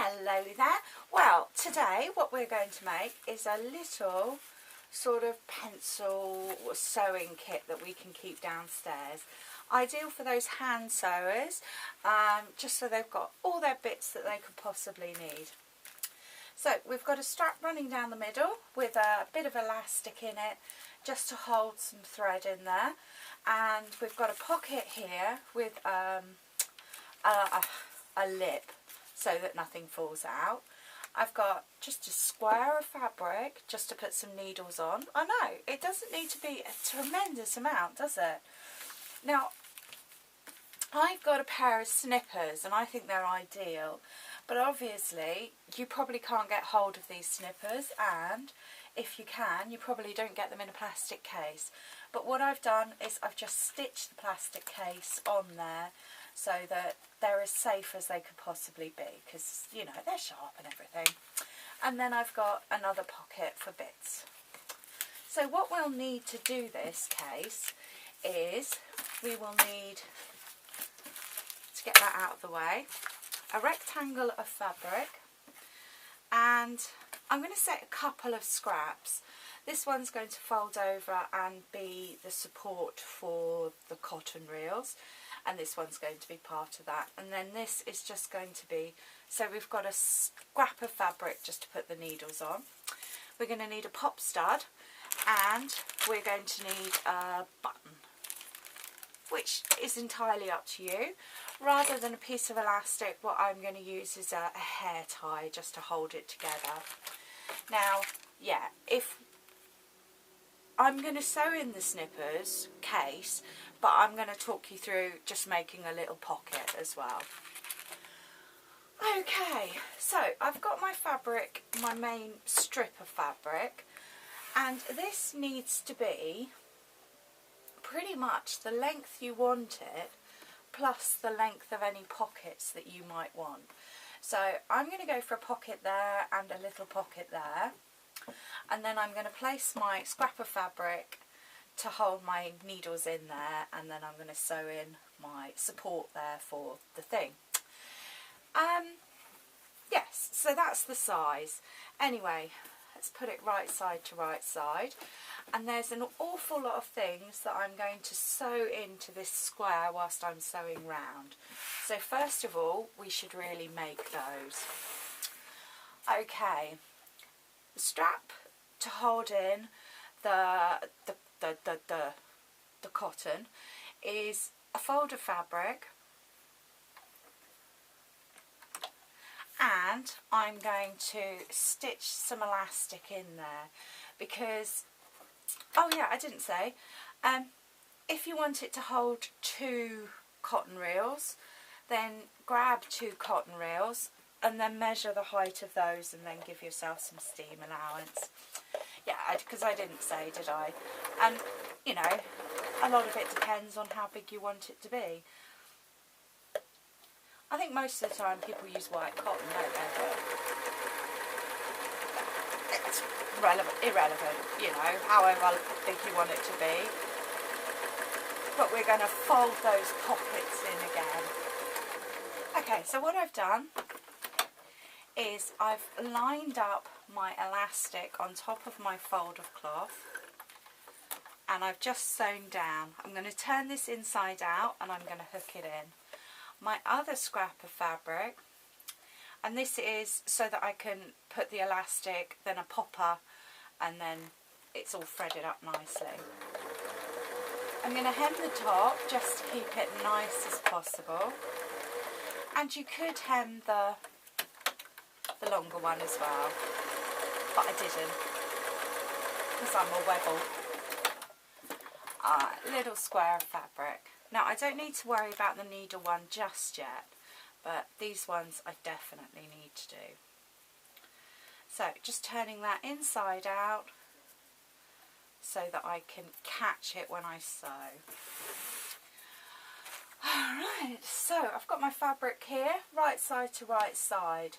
Hello there. Well, today what we're going to make is a little sort of pencil sewing kit that we can keep downstairs. Ideal for those hand sewers, just so they've got all their bits that they could possibly need. So we've got a strap running down the middle with a bit of elastic in it just to hold some thread in there, and we've got a pocket here with a lip so that nothing falls out. I've got just a square of fabric just to put some needles on. I know, it doesn't need to be a tremendous amount, does it? Now, I've got a pair of snippers and I think they're ideal, but obviously you probably can't get hold of these snippers, and if you can, you probably don't get them in a plastic case. But what I've done is I've just stitched the plastic case on there so that they're as safe as they could possibly be, because, you know, they're sharp and everything. And then I've got another pocket for bits. So what we'll need to do this case is we will need, to get that out of the way, a rectangle of fabric, and I'm going to set a couple of scraps. This one's going to fold over and be the support for the cotton reels, and this one's going to be part of that. And then this is just going to be, so we've got a scrap of fabric just to put the needles on. We're going to need a pop stud, and we're going to need a button, which is entirely up to you. Rather than a piece of elastic, what I'm going to use is a hair tie just to hold it together. Now, yeah, if I'm going to sew in the snippers case, but I'm going to talk you through just making a little pocket as well. Okay, so I've got my fabric, my main strip of fabric, and this needs to be pretty much the length you want it, plus the length of any pockets that you might want. So I'm going to go for a pocket there and a little pocket there, and then I'm going to place my scrap of fabric to hold my needles in there, and then I'm going to sew in my support there for the thing. Yes, so that's the size. Anyway, let's put it right side to right side, and there's an awful lot of things that I'm going to sew into this square whilst I'm sewing round. So first of all, we should really make those. Okay, the strap to hold in the cotton is a fold of fabric, and I'm going to stitch some elastic in there because, oh yeah, I didn't say, if you want it to hold 2 cotton reels, then grab 2 cotton reels and then measure the height of those and then give yourself some steam allowance. Yeah, because I didn't say, did I? And, you know, a lot of it depends on how big you want it to be. I think most of the time people use white cotton, don't they? But it's irrelevant, you know, however big you want it to be. But we're going to fold those pockets in again. Okay, so what I've done is I've lined up my elastic on top of my fold of cloth, and I've just sewn down. I'm going to turn this inside out and I'm going to hook it in. My other scrap of fabric, and this is so that I can put the elastic, then a popper, and then it's all threaded up nicely. I'm going to hem the top just to keep it nice as possible, and you could hem the longer one as well, but I didn't because I'm a webble. Little square of fabric. Now I don't need to worry about the needle one just yet, but these ones I definitely need to do. So just turning that inside out so that I can catch it when I sew. Alright, so I've got my fabric here, right side to right side.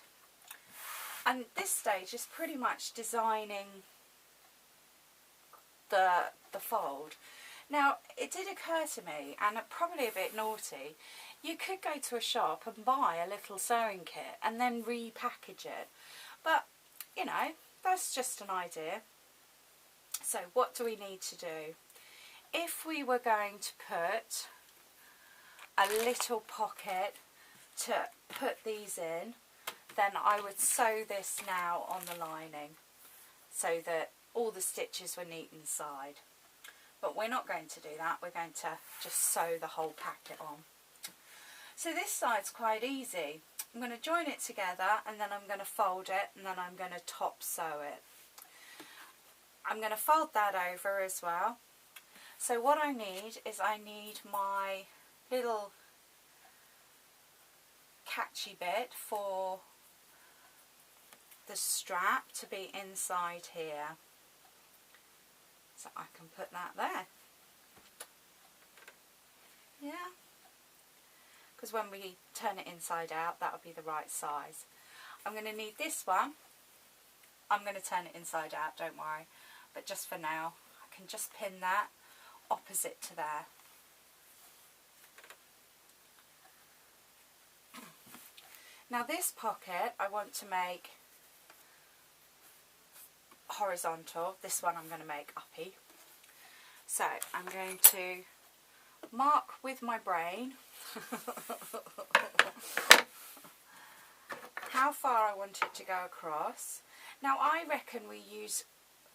And this stage is pretty much designing the fold. Now, it did occur to me, and probably a bit naughty, You could go to a shop and buy a little sewing kit and then repackage it. But, you know, that's just an idea. So what do we need to do? If we were going to put a little pocket to put these in, then I would sew this now on the lining so that all the stitches were neat inside. But we're not going to do that, we're going to just sew the whole packet on. So this side's quite easy. I'm going to join it together and then I'm going to fold it and then I'm going to top sew it. I'm going to fold that over as well. So what I need is I need my little catchy bit for the strap to be inside here. So I can put that there. Yeah. Because when we turn it inside out, that'll be the right size. I'm going to need this one. I'm going to turn it inside out, don't worry. But just for now, I can just pin that opposite to there. Now this pocket I want to make horizontal. This one I'm going to make uppy. So I'm going to mark with my brain how far I want it to go across. Now I reckon we use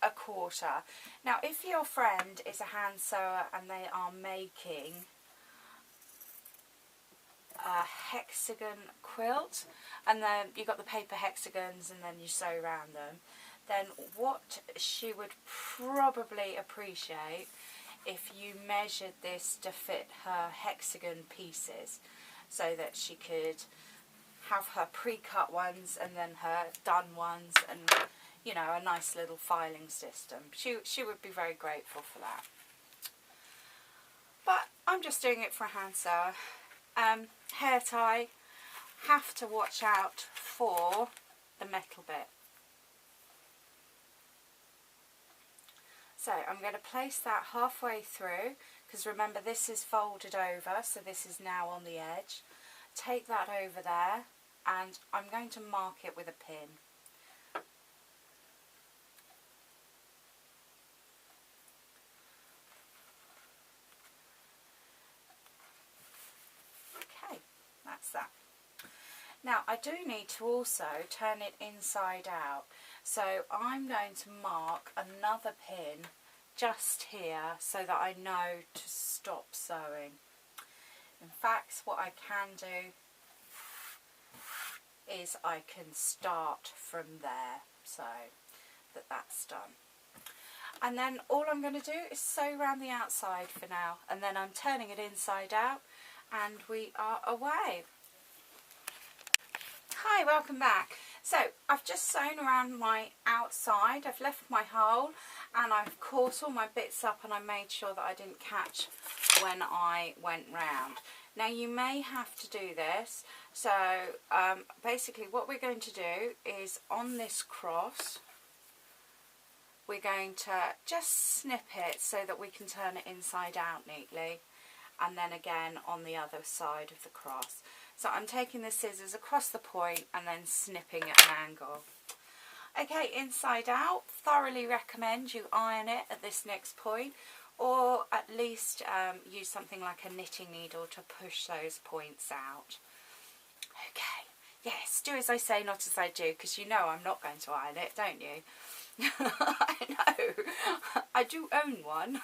a 1/4. Now if your friend is a hand sewer and they are making a hexagon quilt and then you've got the paper hexagons and then you sew around them, then what she would probably appreciate if you measured this to fit her hexagon pieces so that she could have her pre-cut ones and then her done ones and, you know, a nice little filing system. She would be very grateful for that. But I'm just doing it for a hand sewer. Hair tie, have to watch out for the metal bit. So I'm going to place that halfway through, because remember this is folded over, so this is now on the edge. Take that over there and I'm going to mark it with a pin. Okay, that's that. Now I do need to also turn it inside out, so I'm going to mark another pin just here so that I know to stop sewing. In fact, what I can do is I can start from there so that that's done. And then all I'm going to do is sew around the outside for now, and then I'm turning it inside out and we are away. Hi, welcome back. So I've just sewn around my outside, I've left my hole and I've caught all my bits up and I made sure that I didn't catch when I went round. Now you may have to do this, so basically what we're going to do is on this cross we're going to just snip it so that we can turn it inside out neatly, and then again on the other side of the cross. So I'm taking the scissors across the point and then snipping at an angle. Okay, inside out, thoroughly recommend you iron it at this next point, or at least use something like a knitting needle to push those points out. Okay, yes, do as I say, not as I do, because you know I'm not going to iron it, don't you? I know, I do own one.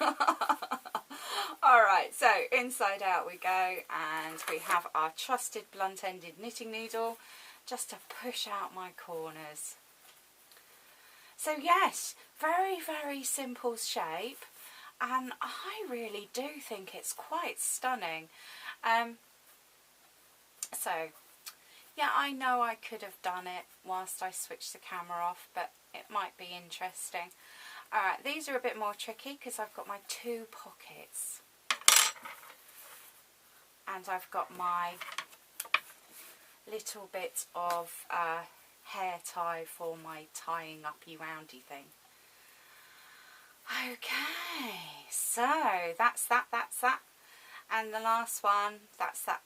Alright, so inside out we go, and we have our trusted blunt-ended knitting needle just to push out my corners. So yes, very, very simple shape, and I really do think it's quite stunning. So yeah, I know I could have done it whilst I switched the camera off, but it might be interesting. Alright, these are a bit more tricky because I've got my 2 pockets. And I've got my little bit of hair tie for my tying uppy roundy thing. Okay, so that's that. And the last one, that's that.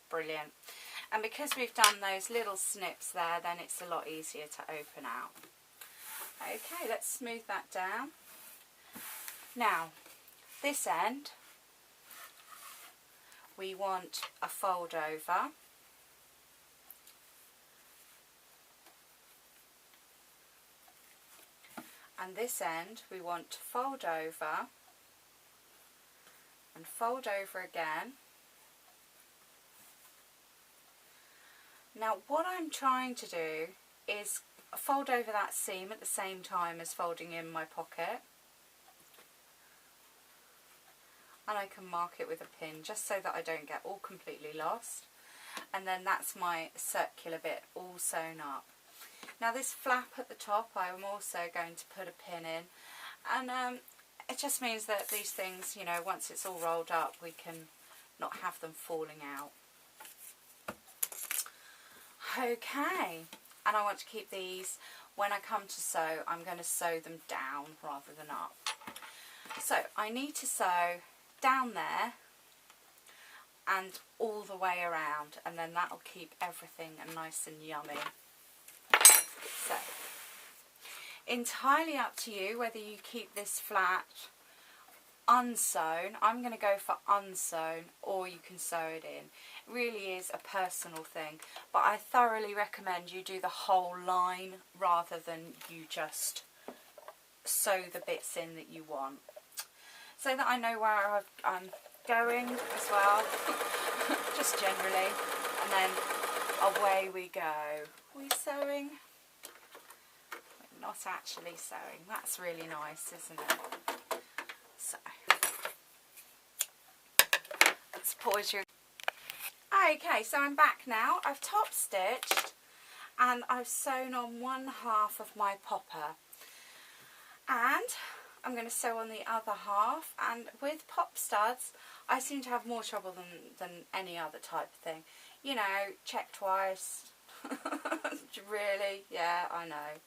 Brilliant. And because we've done those little snips there, then it's a lot easier to open out. Okay, let's smooth that down. Now, this end, we want a fold over. And this end, we want to fold over and fold over again. Now, what I'm trying to do is fold over that seam at the same time as folding in my pocket. And I can mark it with a pin just so that I don't get all completely lost. And then that's my circular bit all sewn up. Now this flap at the top, I'm also going to put a pin in. And it just means that these things, you know, once it's all rolled up, we can not have them falling out. Okay, and I want to keep these, when I come to sew, I'm going to sew them down rather than up. So I need to sew down there and all the way around, and then that'll keep everything nice and yummy. So, entirely up to you whether you keep this flat unsewn. I'm going to go for unsewn, or you can sew it in. It really is a personal thing, but I thoroughly recommend you do the whole line rather than you just sew the bits in that you want, so that I know where I'm going as well, just generally, and then away we go. Are we sewing? We're not actually sewing. That's really nice, isn't it? So, let's pause your... Okay, so I'm back now. I've top stitched and I've sewn on one half of my popper, and I'm going to sew on the other half. And with pop studs, I seem to have more trouble than any other type of thing. You know, check twice. Really? Yeah, I know.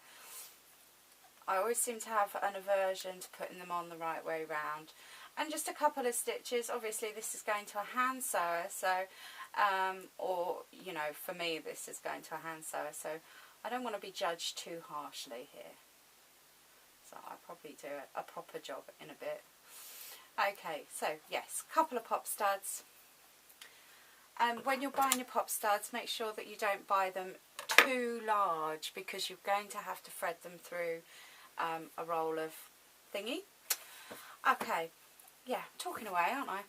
I always seem to have an aversion to putting them on the right way round. And just a couple of stitches. Obviously this is going to a hand sewer, so or you know, for me this is going to a hand sewer, so I don't want to be judged too harshly here. So I'll probably do a proper job in a bit. Okay, so yes, couple of pop studs. When you're buying your pop studs, make sure that you don't buy them too large, because you're going to have to thread them through a roll of thingy. Okay, yeah, talking away, aren't I?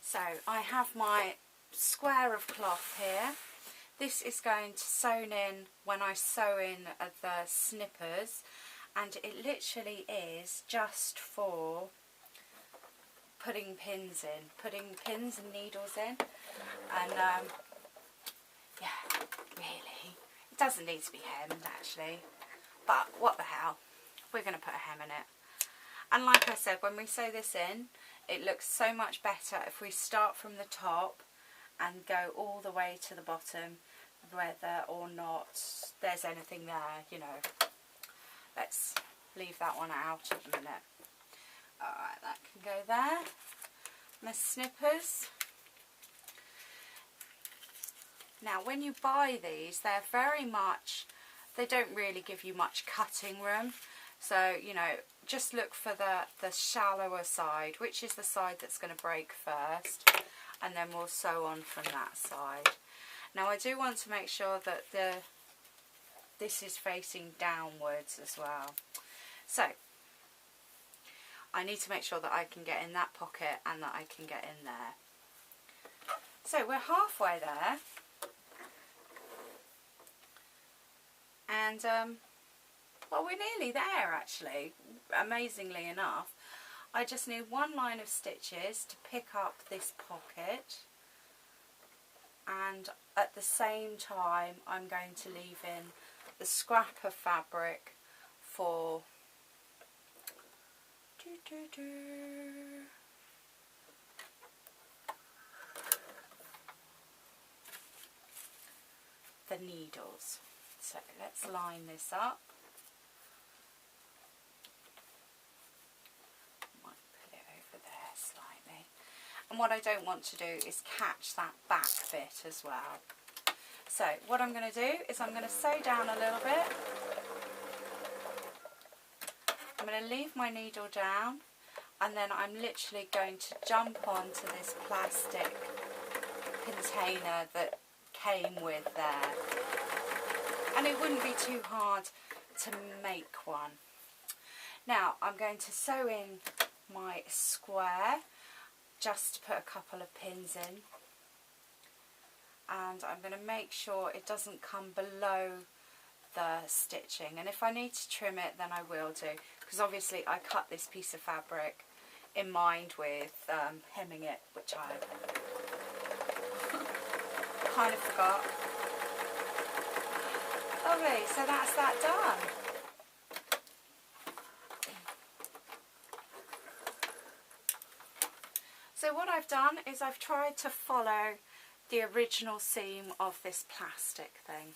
So I have my square of cloth here. This is going to sewn in when I sew in the snippers, and it literally is just for putting pins and needles in. And yeah, really, it doesn't need to be hemmed actually, but what the hell, we're going to put a hem in it. And like I said, when we sew this in, it looks so much better if we start from the top and go all the way to the bottom, whether or not there's anything there, you know. Let's leave that one out at the minute. Alright, that can go there. My snippers. Now when you buy these, they're very much, they don't really give you much cutting room. So, you know, just look for the shallower side, which is the side that's going to break first, and then we'll sew on from that side. Now I do want to make sure that this is facing downwards as well. So I need to make sure that I can get in that pocket and that I can get in there. So we're halfway there, and well, we're nearly there actually, amazingly enough. I just need one line of stitches to pick up this pocket, and at the same time I'm going to leave in the scrap of fabric for the needles. So let's line this up. Might put it And what I don't want to do is catch that back bit as well. So what I'm going to do is I'm going to sew down a little bit. I'm going to leave my needle down, and then I'm literally going to jump onto this plastic container that came with there. And it wouldn't be too hard to make one. Now I'm going to sew in my square, just to put a couple of pins in, and I'm going to make sure it doesn't come below the stitching, and if I need to trim it then I will do, because obviously I cut this piece of fabric in mind with hemming it, which I kind of forgot. Lovely, so that's that done. So what I've done is I've tried to follow the original seam of this plastic thing.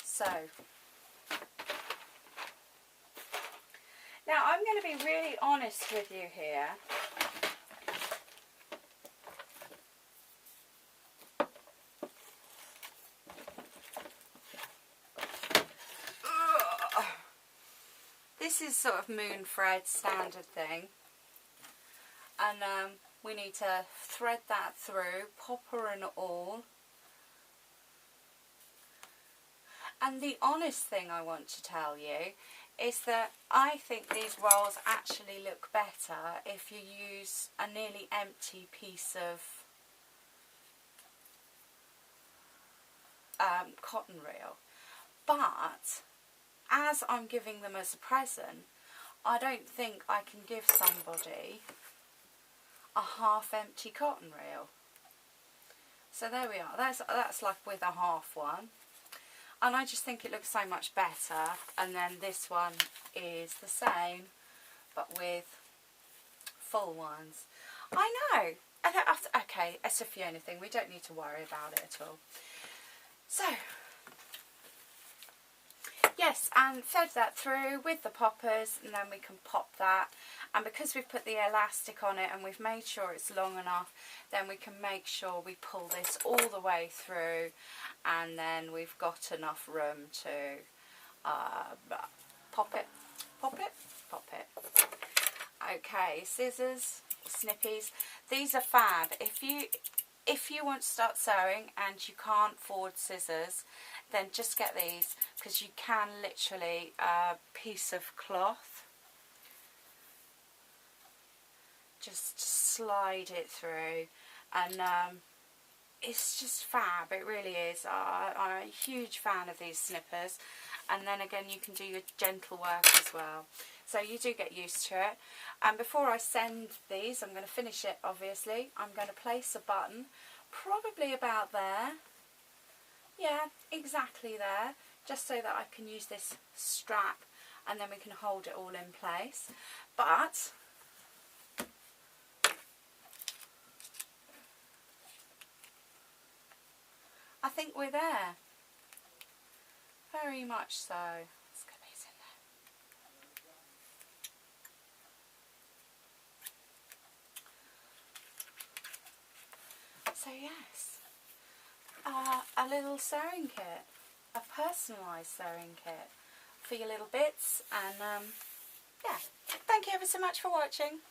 So, now I'm going to be really honest with you here. This is sort of moon thread standard thing. And we need to thread that through, popper and all. And the honest thing I want to tell you is that I think these rolls actually look better if you use a nearly empty piece of cotton reel. But as I'm giving them as a present, I don't think I can give somebody a half empty cotton reel. So there we are, that's like with a half one, and I just think it looks so much better. And then this one is the same but with full ones. I know, okay, it's a Fiona thing, we don't need to worry about it at all. So yes, and thread that through with the poppers, and then we can pop that. And because we've put the elastic on it and we've made sure it's long enough, then we can make sure we pull this all the way through, and then we've got enough room to pop it. Okay, scissors, snippies. These are fab. If you want to start sewing and you can't afford scissors, then just get these, because you can literally piece of cloth, just slide it through, and it's just fab. It really is. I'm a huge fan of these snippers. And then again, you can do your gentle work as well, so you do get used to it. And before I send these, I'm going to finish it obviously. I'm going to place a button probably about there. Yeah, exactly there, just so that I can use this strap, and then we can hold it all in place. But I think we're there. Very much so. Let's get these in there. So yes, a little sewing kit, a personalised sewing kit for your little bits, and yeah, thank you ever so much for watching.